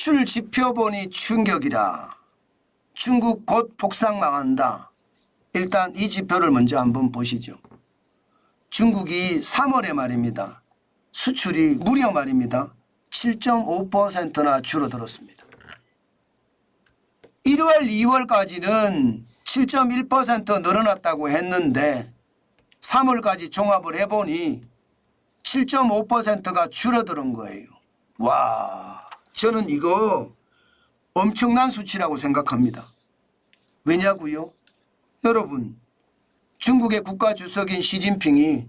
수출 지표 보니 충격이라. 중국 곧 폭삭 망한다. 일단 이 지표를 먼저 한번 보시죠. 중국이 3월에 말입니다. 수출이 무려 말입니다. 7.5%나 줄어들었습니다. 1월, 2월까지는 7.1% 늘어났다고 했는데 3월까지 종합을 해보니 7.5%가 줄어드는 거예요. 와, 저는 이거 엄청난 수치라고 생각합니다. 왜냐고요? 여러분, 중국의 국가주석인 시진핑이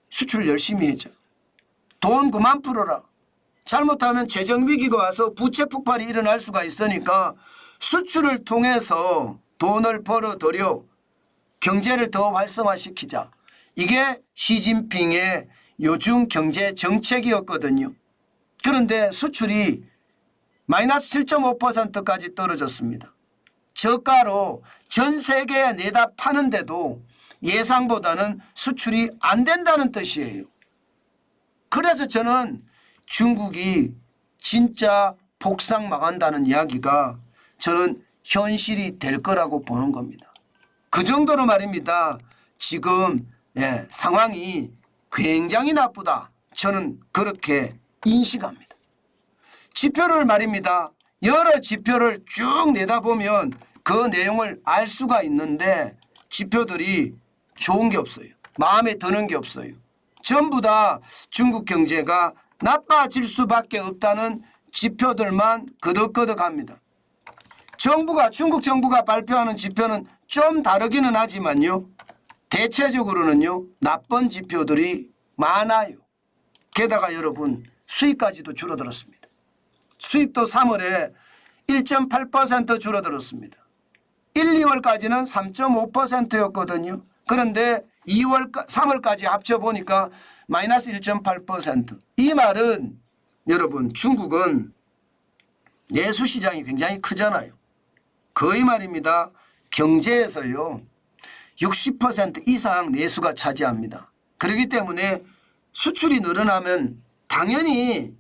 수출 열심히 해줘. 돈 그만 풀어라. 잘못하면 재정위기가 와서 부채 폭발이 일어날 수가 있으니까 수출을 통해서 돈을 벌어들여 경제를 더 활성화시키자. 이게 시진핑의 요즘 경제 정책이었거든요. 그런데 수출이 마이너스 7.5%까지 떨어졌습니다. 저가로 전 세계에 내다 파는데도 예상보다는 수출이 안 된다는 뜻이에요. 그래서 저는 중국이 진짜 폭삭 망한다는 이야기가 저는 현실이 될 거라고 보는 겁니다. 그 정도로 말입니다. 지금 상황이 굉장히 나쁘다. 저는 그렇게 인식합니다. 지표를 말입니다. 여러 지표를 쭉 내다보면 그 내용을 알 수가 있는데 지표들이 좋은 게 없어요. 마음에 드는 게 없어요. 전부 다 중국 경제가 나빠질 수밖에 없다는 지표들만 거덕거덕합니다. 중국 정부가 발표하는 지표는 좀 다르기는 하지만요. 대체적으로는요. 나쁜 지표들이 많아요. 게다가 여러분 수입까지도 줄어들었습니다. 수입도 3월에 1.8% 줄어들었습니다. 1, 2월까지는 3.5%였거든요. 그런데 3월까지 합쳐보니까 마이너스 1.8%. 이 말은 여러분 중국은 내수시장이 굉장히 크잖아요. 거의 말입니다. 경제에서요 60% 이상 내수가 차지합니다. 그렇기 때문에 수출이 늘어나면 당연히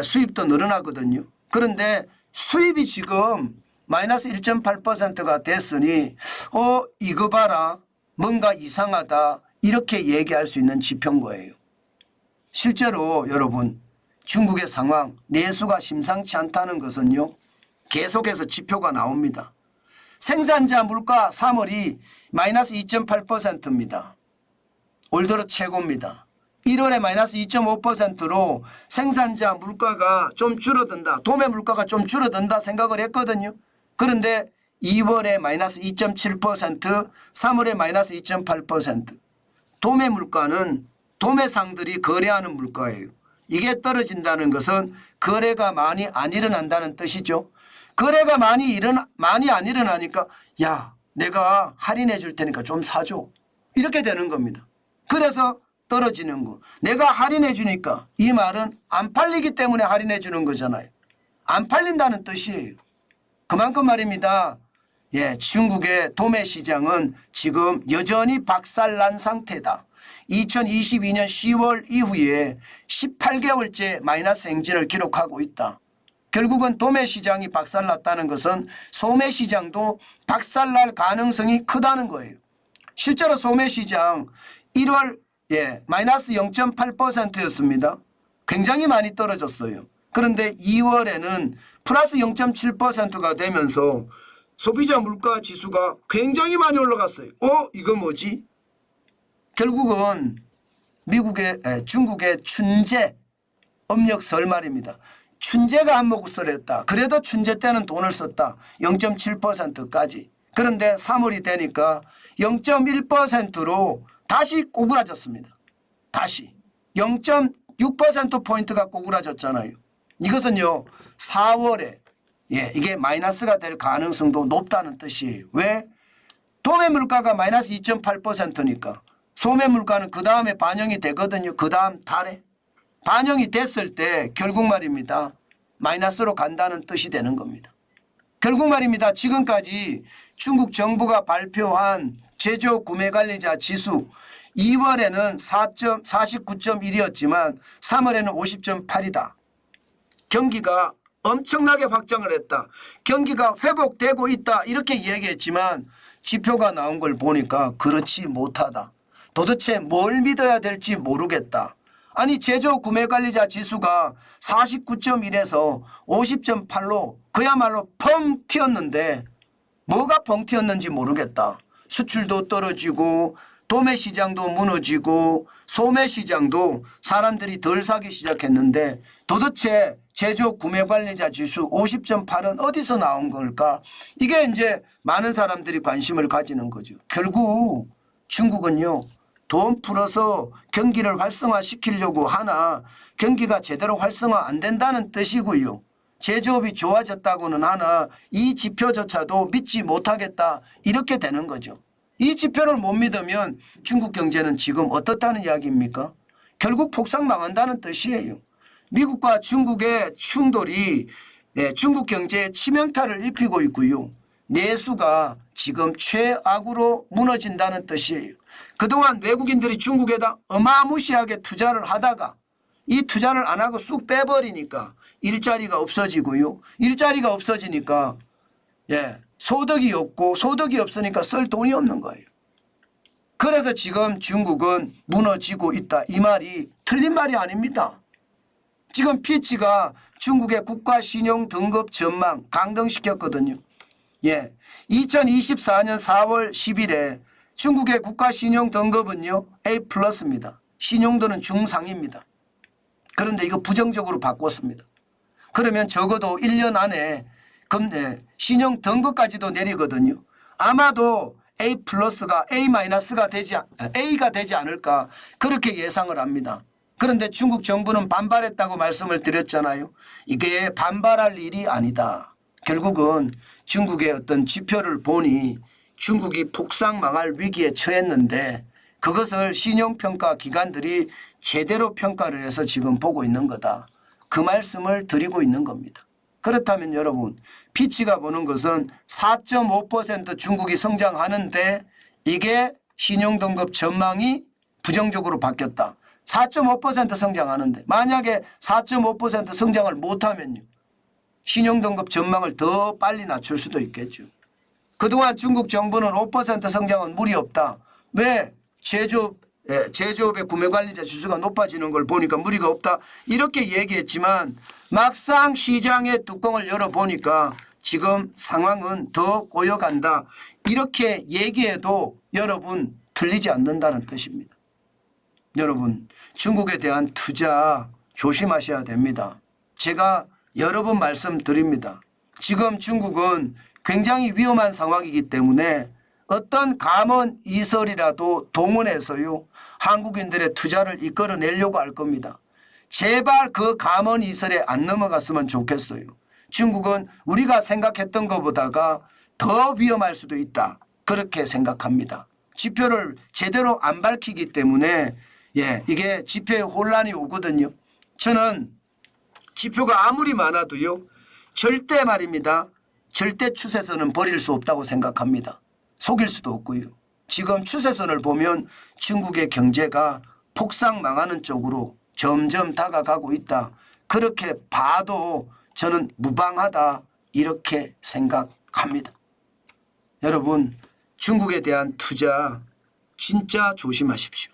수입도 늘어나거든요. 그런데 수입이 지금 마이너스 1.8%가 됐으니 이거 봐라 뭔가 이상하다 이렇게 얘기할 수 있는 지표인 거예요. 실제로 여러분 중국의 상황 내수가 심상치 않다는 것은요. 계속해서 지표가 나옵니다. 생산자 물가 3월이 마이너스 2.8%입니다. 올 들어 최고입니다. 1월에 마이너스 2.5%로 생산자 물가가 좀 줄어든다. 도매 물가가 좀 줄어든다 생각을 했거든요. 그런데 2월에 마이너스 2.7%, 3월에 마이너스 2.8%. 도매 물가는 도매상들이 거래하는 물가예요. 이게 떨어진다는 것은 거래가 많이 안 일어난다는 뜻이죠. 거래가 많이 안 일어나니까 야 내가 할인해 줄 테니까 좀 사줘. 이렇게 되는 겁니다. 그래서 떨어지는 거. 내가 할인해 주니까 이 말은 안 팔리기 때문에 할인해 주는 거잖아요. 안 팔린다는 뜻이에요. 그만큼 말입니다. 중국의 도매 시장은 지금 여전히 박살난 상태다. 2022년 10월 이후에 18개월째 마이너스 행진을 기록하고 있다. 결국은 도매 시장이 박살났다는 것은 소매 시장도 박살날 가능성이 크다는 거예요. 실제로 소매 시장 1월 마이너스 0.8%였습니다. 굉장히 많이 떨어졌어요. 그런데 2월에는 플러스 0.7%가 되면서 소비자 물가 지수가 굉장히 많이 올라갔어요. 이거 뭐지? 결국은 중국의 춘제 음력설 말입니다. 춘제가 한몫을 했다. 그래도 춘제 때는 돈을 썼다. 0.7%까지. 그런데 3월이 되니까 0.1%로 다시 꼬꾸라졌습니다. 다시 0.6%포인트가 꼬꾸라졌잖아요. 이것은요 4월에 이게 마이너스가 될 가능성도 높다는 뜻이에요. 왜? 도매 물가가 마이너스 2.8%니까 소매 물가는 그 다음에 반영이 되거든요. 그 다음 달에. 반영이 됐을 때 결국 말입니다. 마이너스로 간다는 뜻이 되는 겁니다. 결국 말입니다. 지금까지 중국 정부가 발표한 제조 구매관리자 지수 2월에는 49.1이었지만 3월에는 50.8이다. 경기가 엄청나게 확장을 했다. 경기가 회복되고 있다. 이렇게 얘기했지만 지표가 나온 걸 보니까 그렇지 못하다. 도대체 뭘 믿어야 될지 모르겠다. 아니 제조 구매관리자 지수가 49.1에서 50.8로 그야말로 펑 튀었는데 뭐가 펑 튀었는지 모르겠다. 수출도 떨어지고 도매 시장도 무너지고 소매 시장도 사람들이 덜 사기 시작했는데 도대체 제조 구매관리자 지수 50.8은 어디서 나온 걸까? 이게 이제 많은 사람들이 관심을 가지는 거죠. 결국 중국은요. 돈 풀어서 경기를 활성화시키려고 하나 경기가 제대로 활성화 안 된다는 뜻이고요. 제조업이 좋아졌다고는 하나 이 지표조차도 믿지 못하겠다 이렇게 되는 거죠. 이 지표를 못 믿으면 중국 경제는 지금 어떻다는 이야기입니까? 결국 폭삭 망한다는 뜻이에요. 미국과 중국의 충돌이 중국 경제에 치명타를 입히고 있고요. 내수가 지금 최악으로 무너진다는 뜻이에요. 그동안 외국인들이 중국에다 어마무시하게 투자를 하다가 이 투자를 안 하고 쑥 빼버리니까 일자리가 없어지고요. 일자리가 없어지니까 소득이 없고 소득이 없으니까 쓸 돈이 없는 거예요. 그래서 지금 중국은 무너지고 있다. 이 말이 틀린 말이 아닙니다. 지금 피치가 중국의 국가신용 등급 전망 강등시켰거든요. 2024년 4월 10일에 중국의 국가신용 등급은요 A+입니다. 신용도는 중상입니다. 그런데 이거 부정적으로 바꿨습니다. 그러면 적어도 1년 안에 신용 등급까지도 내리거든요. 아마도 A+가 A가 되지 않을까 그렇게 예상을 합니다. 그런데 중국 정부는 반발했다고 말씀을 드렸잖아요. 이게 반발할 일이 아니다. 결국은 중국의 어떤 지표를 보니 중국이 폭삭 망할 위기에 처했는데 그것을 신용평가 기관들이 제대로 평가를 해서 지금 보고 있는 거다. 그 말씀을 드리고 있는 겁니다. 그렇다면 여러분 피치가 보는 것은 4.5% 중국이 성장하는데 이게 신용등급 전망이 부정적으로 바뀌었다. 4.5% 성장하는데 만약에 4.5% 성장을 못하면요. 신용등급 전망을 더 빨리 낮출 수도 있겠죠. 그동안 중국 정부는 5% 성장은 무리 없다. 왜? 제조업의 구매관리자 지수가 높아지는 걸 보니까 무리가 없다. 이렇게 얘기했지만 막상 시장의 뚜껑을 열어보니까 지금 상황은 더 고여간다. 이렇게 얘기해도 여러분 틀리지 않는다는 뜻입니다. 여러분 중국에 대한 투자 조심하셔야 됩니다. 제가 여러 번 말씀드립니다. 지금 중국은 굉장히 위험한 상황이기 때문에 어떤 감원 이설이라도 동원해서요 한국인들의 투자를 이끌어내려고 할 겁니다. 제발 그 감원 이설에 안 넘어갔으면 좋겠어요. 중국은 우리가 생각했던 것보다가 더 위험할 수도 있다. 그렇게 생각합니다. 지표를 제대로 안 밝히기 때문에 이게 지표에 혼란이 오거든요. 저는 지표가 아무리 많아도요 절대 말입니다. 절대 추세선은 버릴 수 없다고 생각합니다. 속일 수도 없고요. 지금 추세선을 보면 중국의 경제가 폭삭 망하는 쪽으로 점점 다가가고 있다. 그렇게 봐도 저는 무방하다 이렇게 생각합니다. 여러분 중국에 대한 투자 진짜 조심하십시오.